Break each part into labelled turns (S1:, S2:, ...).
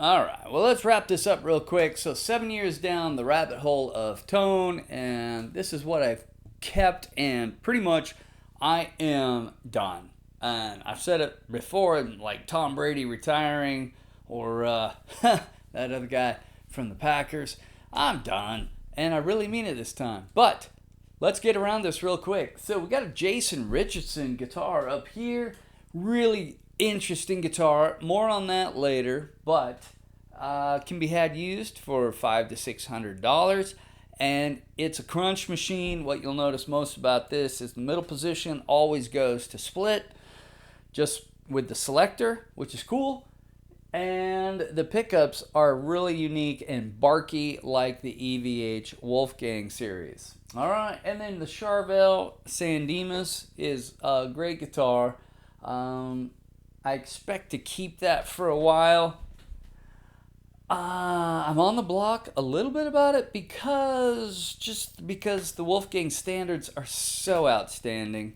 S1: All right, well, let's wrap this up real quick. So, 7 years down the rabbit hole of tone, and this is what I've kept, and pretty much I am done. And I've said it before, like Tom Brady retiring, or that other guy from the Packers. I'm done, and I really mean it this time. But let's get around this real quick. So, we got a Jason Richardson guitar up here. Really interesting guitar. More on that later, but can be had used for $500 to $600, and it's a crunch machine. What you'll notice most about this is the middle position always goes to split, just with the selector, which is cool. And the pickups are really unique and barky, like the EVH Wolfgang series. All right, and then the Charvel San Dimas is a great guitar. I expect to keep that for a while. I'm on the block a little bit about it because the Wolfgang standards are so outstanding.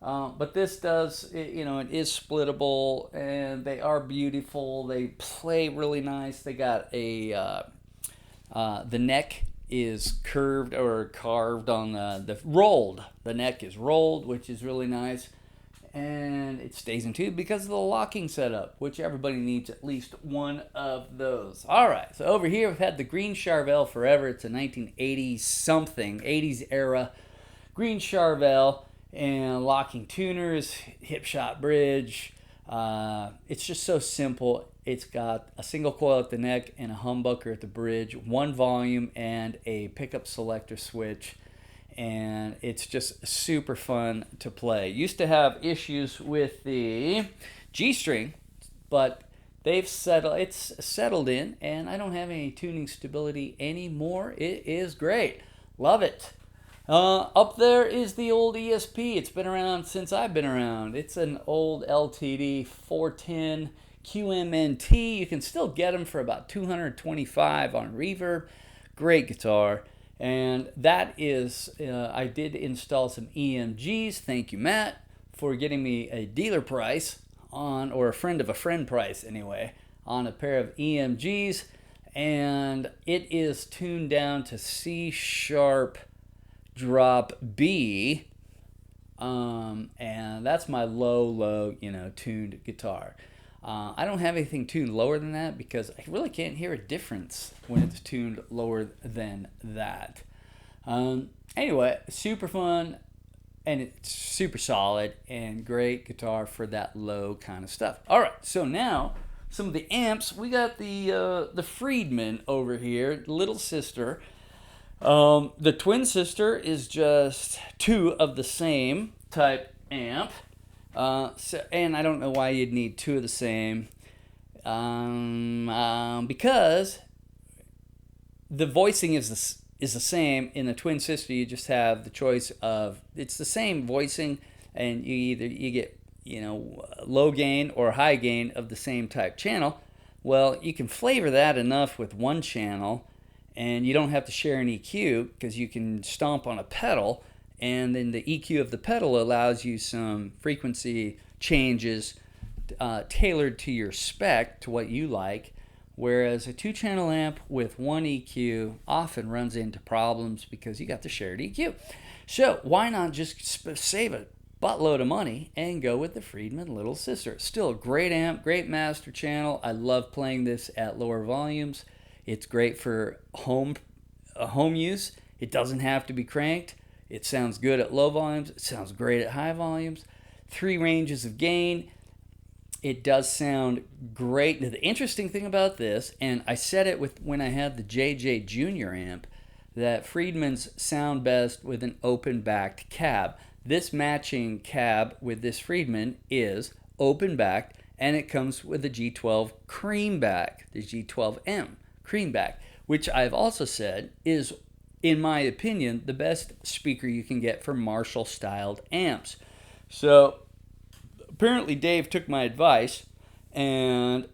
S1: But this does, it is splittable, and they are beautiful. They play really nice. They got the neck is curved or carved on the rolled. The neck is rolled, which is really nice. And it stays in tune because of the locking setup, which everybody needs at least one of those. All right, so over here we've had the green Charvel forever. It's a 1980s something, 80s era green Charvel, and locking tuners, hip shot bridge, It's just so simple. It's got a single coil at the neck and a humbucker at the bridge, one volume, and a pickup selector switch. And it's just super fun to play. Used to have issues with the G string, but it's settled in, and I don't have any tuning stability anymore. It is great. Love it. Up there is the old ESP. It's been around since I've been around. It's an old LTD 410 QMNT. You can still get them for about $225 on Reverb. Great guitar. And that is, I did install some EMGs. Thank you, Matt, for getting me a dealer price on, or a friend of a friend price anyway, on a pair of EMGs. And it is tuned down to C sharp drop B, and that's my low, tuned guitar. I don't have anything tuned lower than that because I really can't hear a difference when it's tuned lower than that. Anyway, super fun, and it's super solid and great guitar for that low kind of stuff. All right, so now some of the amps. We got the Friedman over here, little sister. The twin sister is just two of the same type amp. And I don't know why you'd need two of the same. Because the voicing is the same. In the twin sister, you just have the choice of, it's the same voicing, and you get low gain or high gain of the same type channel. Well, you can flavor that enough with one channel, and you don't have to share an EQ because you can stomp on a pedal, and then the EQ of the pedal allows you some frequency changes tailored to your spec, to what you like, whereas a two-channel amp with one EQ often runs into problems because you got the shared EQ. So why not just save a buttload of money and go with the Friedman little sister? Still a great amp, great master channel. I love playing this at lower volumes. It's great for home use. It doesn't have to be cranked. It sounds good at low volumes. It sounds great at high volumes. 3 ranges of gain. It does sound great. Now, the interesting thing about this, and I said it when I had the JJ Junior amp, that Friedman's sound best with an open-backed cab. This matching cab with this Friedman is open-backed, and it comes with a G12 creamback, the G12M creamback, which I've also said is, in my opinion, the best speaker you can get for Marshall-styled amps. So apparently Dave took my advice and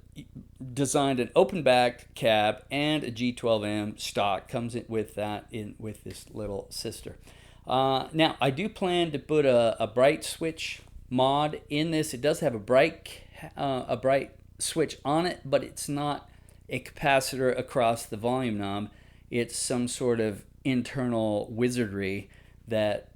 S1: designed an open-backed cab and a G12M stock. Comes in with that, with this little sister. Now, I do plan to put a bright switch mod in this. It does have a bright switch on it, but it's not a capacitor across the volume knob. It's some sort of internal wizardry that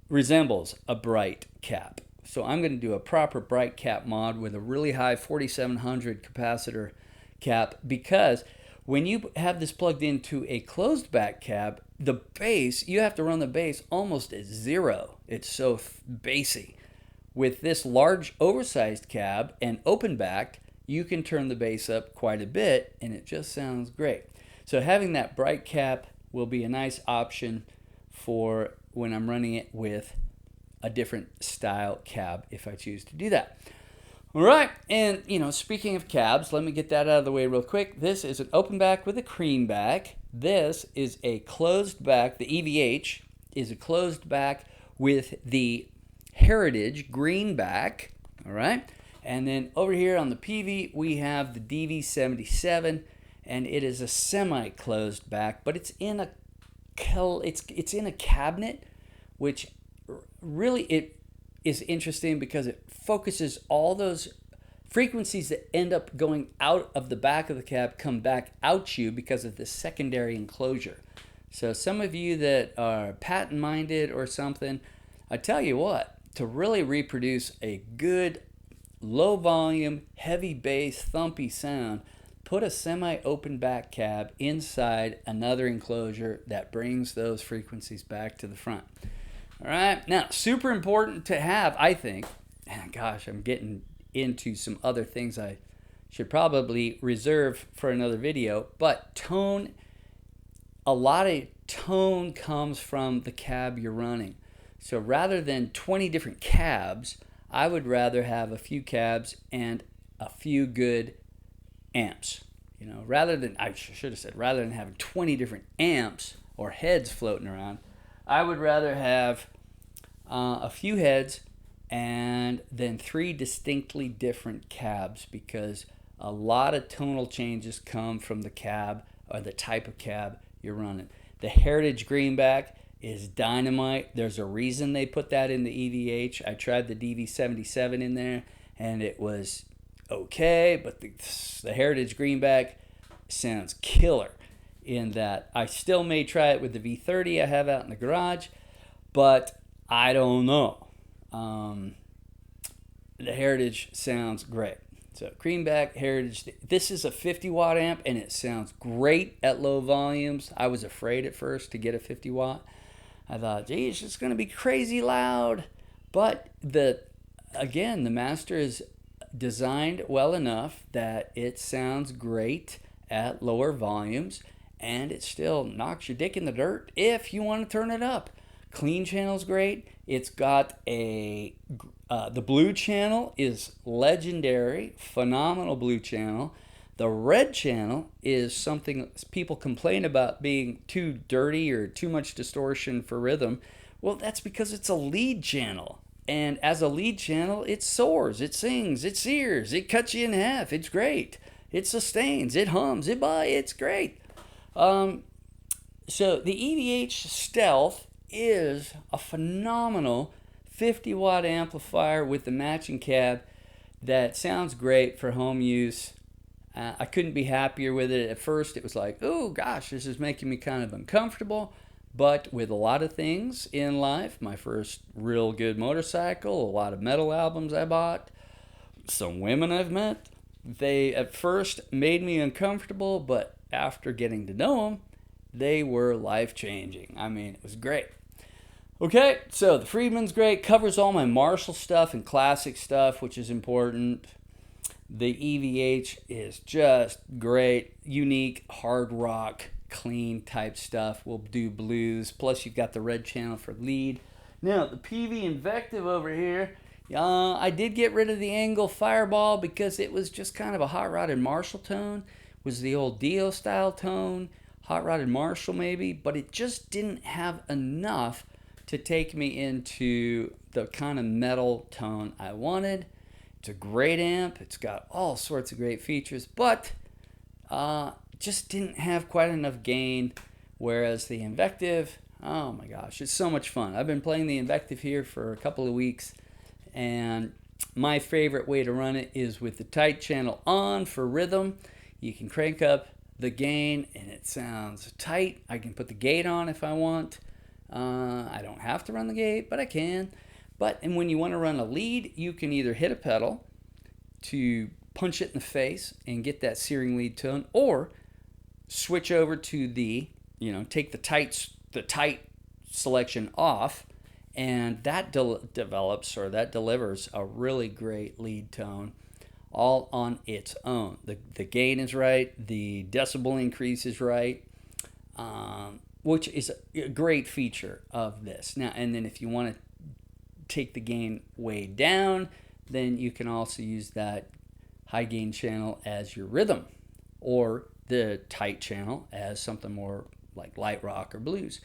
S1: resembles a bright cap. So I'm going to do a proper bright cap mod with a really high 4700 capacitor cap, because when you have this plugged into a closed back cab, the bass, you have to run the bass almost at 0. It's so bassy. With this large oversized cab and open backed, you can turn the bass up quite a bit, and it just sounds great. So having that bright cap will be a nice option for when I'm running it with a different style cab, if I choose to do that. All right, and speaking of cabs, let me get that out of the way real quick. This is an open back with a cream back. This is a closed back. The EVH is a closed back with the Heritage greenback. All right. And then over here on the PV, we have the DV77, and it is a semi-closed back, but it's in a cabinet, which really it is interesting because it focuses all those frequencies that end up going out of the back of the cab come back out you because of this secondary enclosure. So some of you that are patent-minded or something, I tell you what, to really reproduce a good low volume, heavy bass, thumpy sound, put a semi-open back cab inside another enclosure that brings those frequencies back to the front. All right, now super important to have, I think, and gosh, I'm getting into some other things I should probably reserve for another video. But tone, a lot of tone comes from the cab you're running. So rather than 20 different cabs, I would rather have a few cabs and a few good amps. You know, rather than, I should have said, rather than having 20 different amps or heads floating around, I would rather have a few heads and then 3 distinctly different cabs, because a lot of tonal changes come from the cab or the type of cab you're running. The Heritage Greenback is dynamite. There's a reason they put that in the EVH. I tried the DV77 in there and it was okay, but the Heritage Greenback sounds killer in that. I still may try it with the V30 I have out in the garage, but I don't know. The Heritage sounds great. So Greenback, Heritage, this is a 50 watt amp and it sounds great at low volumes. I was afraid at first to get a 50 watt. I thought, geez, it's going to be crazy loud. But again, the Master is designed well enough that it sounds great at lower volumes and it still knocks your dick in the dirt if you want to turn it up. Clean channel's great. It's got the blue channel is legendary, phenomenal blue channel. The red channel is something people complain about being too dirty or too much distortion for rhythm. Well, that's because it's a lead channel. And as a lead channel, it soars, it sings, it sears, it cuts you in half. It's great. It sustains, it hums, it's great. So the EVH Stealth is a phenomenal 50 watt amplifier with the matching cab that sounds great for home use. I couldn't be happier with it. At first it was like, oh gosh, this is making me kind of uncomfortable. But with a lot of things in life, my first real good motorcycle, a lot of metal albums I bought, some women I've met, they at first made me uncomfortable, but after getting to know them, they were life-changing. I mean, it was great. Okay, so the Friedman's great, covers all my Marshall stuff and classic stuff, which is important. The EVH is just great, unique, hard rock, clean type stuff. We'll do blues, plus you've got the red channel for lead. Now, the PV Invective over here, I did get rid of the Angle Fireball because it was just kind of a hot rodded Marshall tone. It was the old Dio style tone, hot rodded Marshall maybe, but it just didn't have enough to take me into the kind of metal tone I wanted. It's a great amp. It's got all sorts of great features, but just didn't have quite enough gain, whereas the Invective, oh my gosh, it's so much fun. I've been playing the Invective here for a couple of weeks, and my favorite way to run it is with the tight channel on for rhythm. You can crank up the gain and it sounds tight. I can put the gate on if I want. I don't have to run the gate, but I can. And when you want to run a lead, you can either hit a pedal to punch it in the face and get that searing lead tone, or switch over to the, take the tight selection off, and that delivers a really great lead tone all on its own. The gain is right, the decibel increase is right, which is a great feature of this. Now, and then if you want to take the gain way down, then you can also use that high gain channel as your rhythm, or the tight channel as something more like light rock or blues.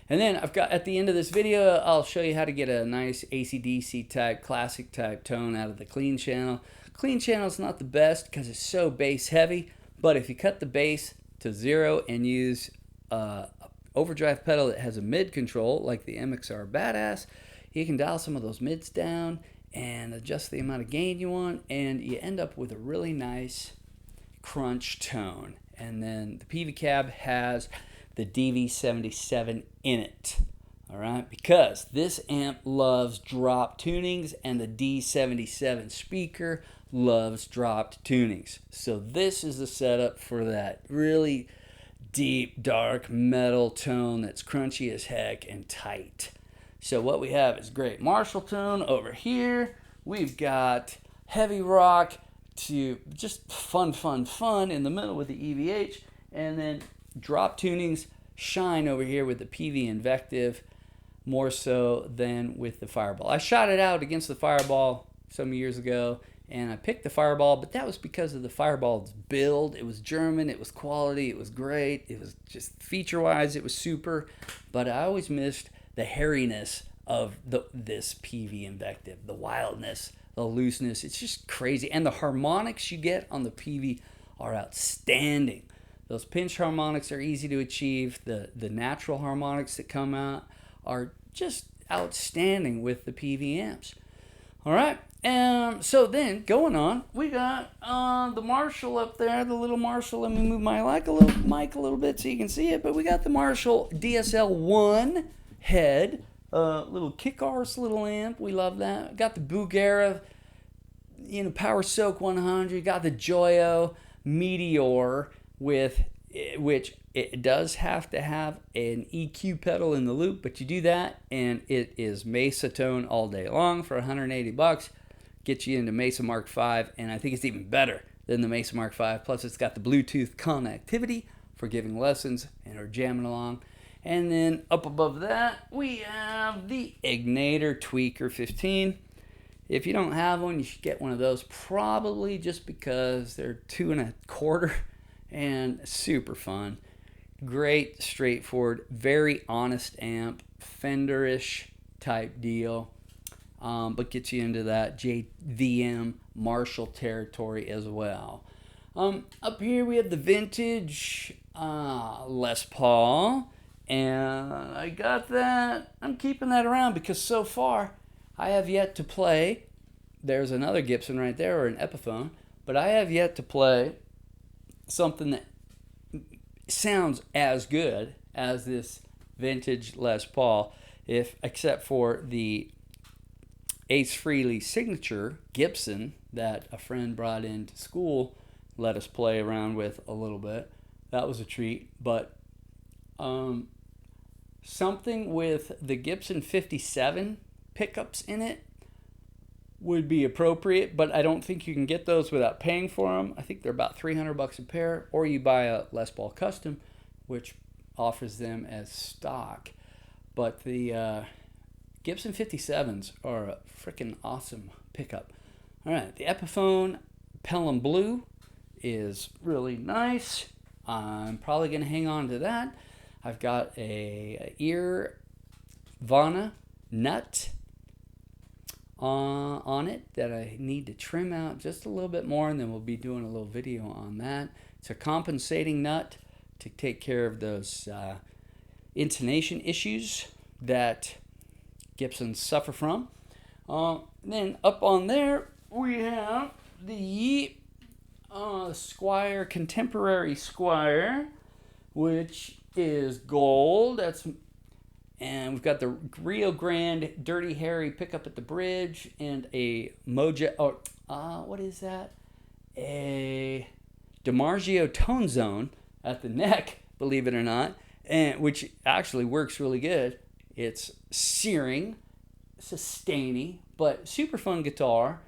S1: And then I've got, at the end of this video, I'll show you how to get a nice AC/DC type, classic type tone out of the clean channel. Clean channel is not the best because it's so bass heavy, but if you cut the bass to 0 and use a overdrive pedal that has a mid control like the MXR Badass, you can dial some of those mids down and adjust the amount of gain you want, and you end up with a really nice crunch tone. And then the PV cab has the DV77 in it, all right, because this amp loves drop tunings and the D77 speaker loves dropped tunings. So this is the setup for that really deep, dark metal tone that's crunchy as heck and tight. So what we have is great Marshall tone. Over here, we've got heavy rock to just fun in the middle with the EVH, and then drop tunings shine over here with the PV Invective more so than with the Fireball. I shot it out against the Fireball some years ago, and I picked the Fireball, but that was because of the Fireball's build. It was German, it was quality, it was great, it was just feature-wise, it was super, but I always missed the hairiness of this PV Invective, the wildness, the looseness. It's just crazy, and the harmonics you get on the PV are outstanding. Those pinch harmonics are easy to achieve. The natural harmonics that come out are just outstanding with the PV amps. All right, so then going on, we got the Marshall up there, the little Marshall. Let me move my mic a little bit so you can see it. But we got the Marshall DSL-1 head, little kick arse little amp. We love that. Got the Bugera, Power Soak 100. Got the Joyo Meteor with which it does have to have an EQ pedal in the loop, but you do that and it is Mesa tone all day long for $180. Gets you into Mesa Mark V, and I think it's even better than the Mesa Mark V. Plus it's got the Bluetooth connectivity for giving lessons and or jamming along. And then up above that we have the Ignator Tweaker 15. If you don't have one, you should get one of those, probably just because they're 2.25 and super fun. Great, straightforward, very honest amp, Fender-ish type deal, but gets you into that JVM Marshall territory as well. Up here we have the vintage Les Paul, and I got that. I'm keeping that around because so far I have yet to play. There's another Gibson right there, or an Epiphone, but I have yet to play something that sounds as good as this vintage Les Paul, except for the Ace Frehley signature Gibson that a friend brought into school, let us play around with a little bit. That was a treat. But something with the Gibson 57 pickups in it would be appropriate, but I don't think you can get those without paying for them. I think they're about $300 a pair, or you buy a Les Paul Custom, which offers them as stock. But the Gibson 57s are a freaking awesome pickup. All right, the Epiphone Pelham Blue is really nice. I'm probably going to hang on to that. I've got a ear Vana nut on it that I need to trim out just a little bit more, and then we'll be doing a little video on that. It's a compensating nut to take care of those intonation issues that Gibsons suffer from. Then up on there we have the Squier Contemporary Squier, which is gold. And we've got the Rio Grande Dirty Harry pickup at the bridge, and a Mojo, what is that? A DiMarzio Tone Zone at the neck, believe it or not, and which actually works really good. It's searing, sustaining, but super fun guitar,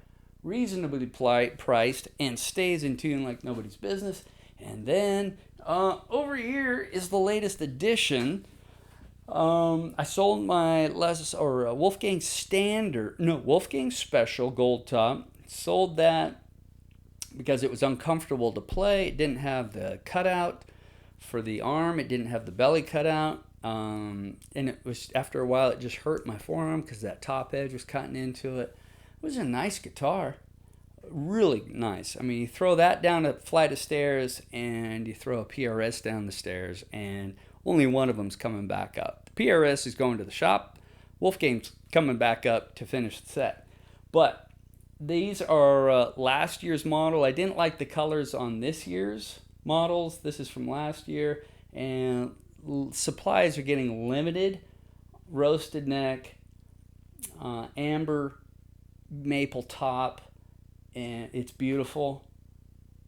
S1: reasonably priced, and stays in tune like nobody's business. And then over here is the latest edition. I sold my Wolfgang Special Gold Top. Sold that because it was uncomfortable to play. It didn't have the cutout for the arm. It didn't have the belly cutout. And it was, after a while, it just hurt my forearm because that top edge was cutting into it. It was a nice guitar. Really nice. I mean, you throw that down a flight of stairs and you throw a PRS down the stairs, and only one of them's coming back up. The PRS is going to the shop. Wolfgang's coming back up to finish the set. But these are last year's model. I didn't like the colors on this year's models. This is from last year, and supplies are getting limited. Roasted neck, amber maple top, and it's beautiful.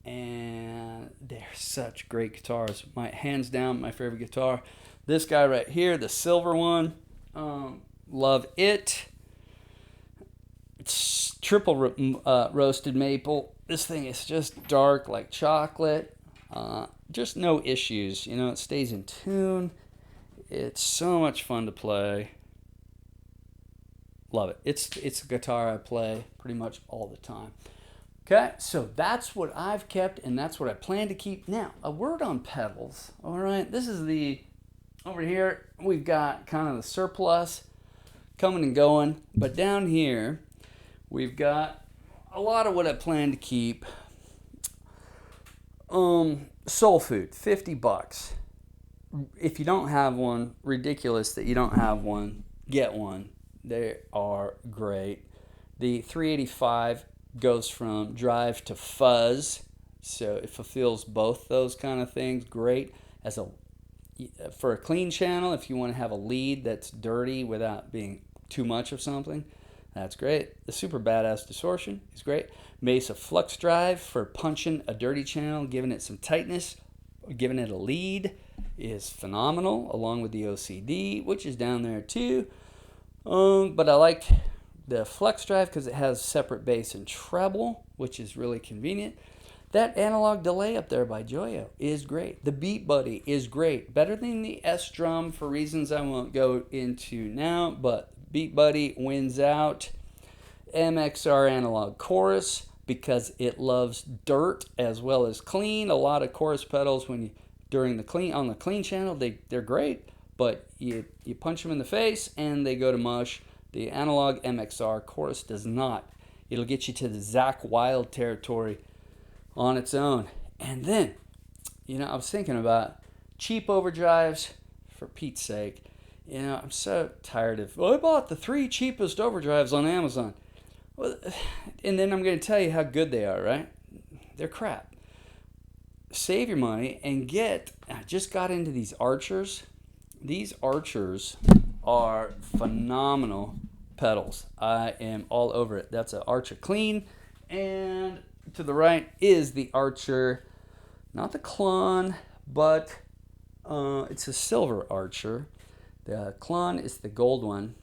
S1: And they're such great guitars. Hands down, my favorite guitar. This guy right here, the silver one, love it. It's triple roasted maple. This thing is just dark like chocolate. Just no issues. You know, it stays in tune. It's so much fun to play. Love it. It's a guitar I play pretty much all the time. Okay, so that's what I've kept, and that's what I plan to keep. Now, a word on pedals. All right, this is over here, we've got kind of the surplus coming and going, but down here, we've got a lot of what I plan to keep. Soul Food, $50. If you don't have one, ridiculous that you don't have one, get one. They are great. The 385 goes from drive to fuzz, so it fulfills both those kind of things. Great for a clean channel. If you want to have a lead that's dirty without being too much of something, that's great. The Super Badass Distortion is great. Mesa Flux Drive for punching a dirty channel, giving it some tightness, giving it a lead is phenomenal, along with the OCD, which is down there too. But I like the Flex Drive because it has separate bass and treble, which is really convenient. That analog delay up there by Joyo is great. The Beat Buddy is great. Better than the S-Drum for reasons I won't go into now, but Beat Buddy wins out. MXR Analog Chorus because it loves dirt as well as clean. A lot of chorus pedals on the clean channel, they're great, but you punch them in the face and they go to mush. The Analog MXR Chorus does not. It'll get you to the Zakk Wylde territory on its own. And then, I was thinking about cheap overdrives, for Pete's sake. I'm so tired of, I bought the 3 cheapest overdrives on Amazon. Well, and then I'm going to tell you how good they are, right? They're crap. Save your money and I just got into these Archers. These Archers are phenomenal pedals. I am all over it. That's an Archer Clean, and to the right is the Archer, not the Klon, but it's a silver Archer. The Klon is the gold one,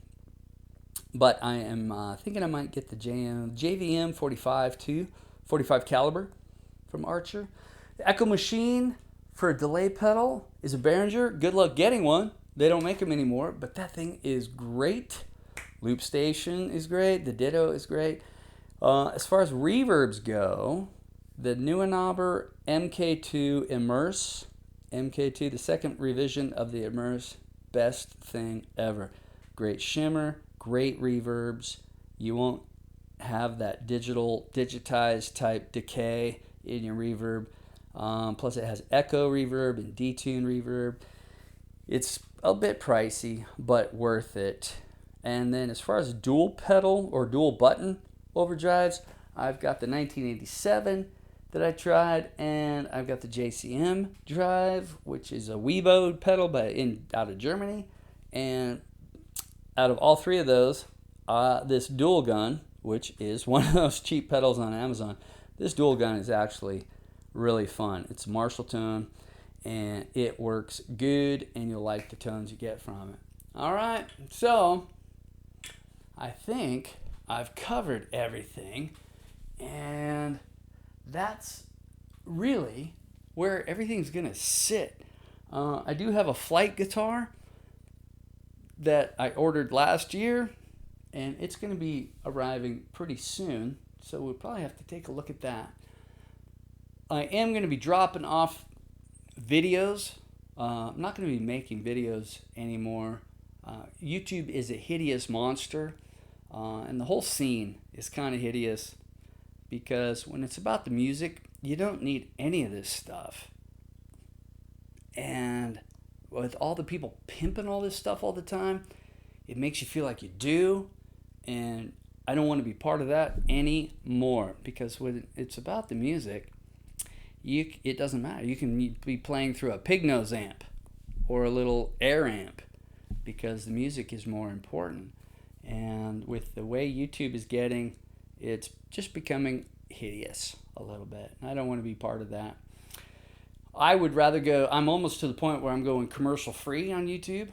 S1: but I am thinking I might get the JVM 45 too, 45 caliber from Archer. The Echo Machine for a delay pedal is a Behringer. Good luck getting one. They don't make them anymore, but that thing is great. Loop Station is great. The Ditto is great. As far as reverbs go, the Neuenauber MK2 Immerse, MK2, the second revision of the Immerse, best thing ever. Great shimmer, great reverbs. You won't have that digitized type decay in your reverb. Plus it has echo reverb and detune reverb. It's a bit pricey, but worth it. And then as far as dual pedal or dual button overdrives, I've got the 1987 that I tried, and I've got the JCM drive, which is a Weibo pedal out of Germany. And out of all 3 of those, this dual gun, which is one of those cheap pedals on Amazon, this dual gun is actually really fun. It's a Marshall tone, and it works good, and you'll like the tones you get from it. All right, so I think I've covered everything, and that's really where everything's gonna sit. I do have a flight guitar that I ordered last year, and it's gonna be arriving pretty soon, so we'll probably have to take a look at that. I am gonna be dropping off videos. I'm not gonna be making videos anymore. YouTube is a hideous monster, and the whole scene is kind of hideous, because when it's about the music, you don't need any of this stuff. And with all the people pimping all this stuff all the time, it makes you feel like you do, and I don't want to be part of that anymore, because when it's about the music, it doesn't matter. You can be playing through a pig nose amp or a little air amp, because the music is more important. And with the way YouTube is getting, it's just becoming hideous a little bit. I don't want to be part of that. I would rather I'm almost to the point where I'm going commercial free on YouTube,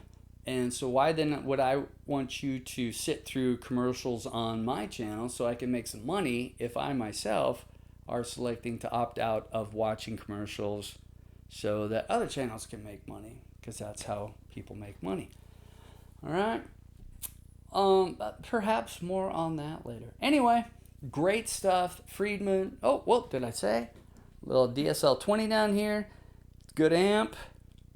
S1: And so why then would I want you to sit through commercials on my channel so I can make some money if I myself are selecting to opt out of watching commercials so that other channels can make money, because that's how people make money. All right. Perhaps more on that later. Anyway, great stuff. Friedman. Oh, well, did I say? Little DSL 20 down here. Good amp.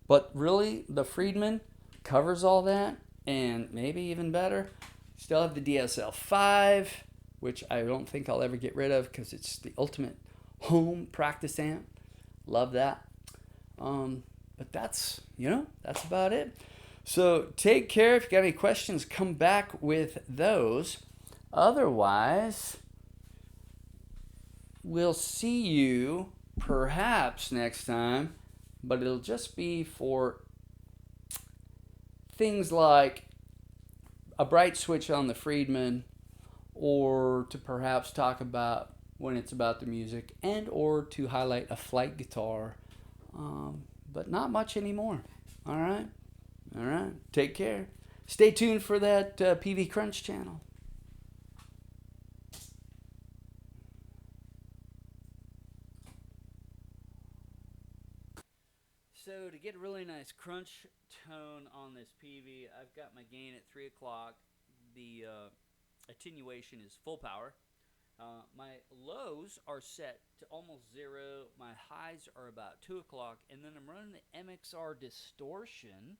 S1: But really, the Friedman covers all that and maybe even better. Still have the DSL 5, which I don't think I'll ever get rid of because it's the ultimate home practice amp. Love that. But that's about it. So take care. If you got any questions, come back with those. Otherwise, we'll see you perhaps next time, but it'll just be for things like a bright switch on the Friedman, or to perhaps talk about when it's about the music, and or to highlight a flight guitar, but not much anymore. All right. Take care. Stay tuned for that PV Crunch channel. So to get a really nice crunch tone on this PV, I've got my gain at 3 o'clock. The attenuation is full power. My lows are set to almost 0. My highs are about 2 o'clock. And then I'm running the MXR distortion.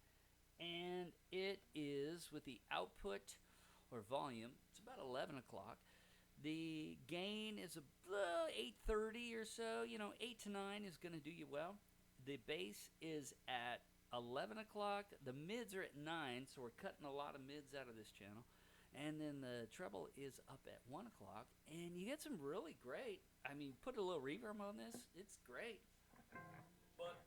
S1: And it is with the output or volume, it's about 11 o'clock. The gain is about 8:30 or so. 8 to 9 is going to do you well. The bass is at 11 o'clock. The mids are at 9, so we're cutting a lot of mids out of this channel. And then the treble is up at 1 o'clock. And you get some really great, put a little reverb on this, it's great. But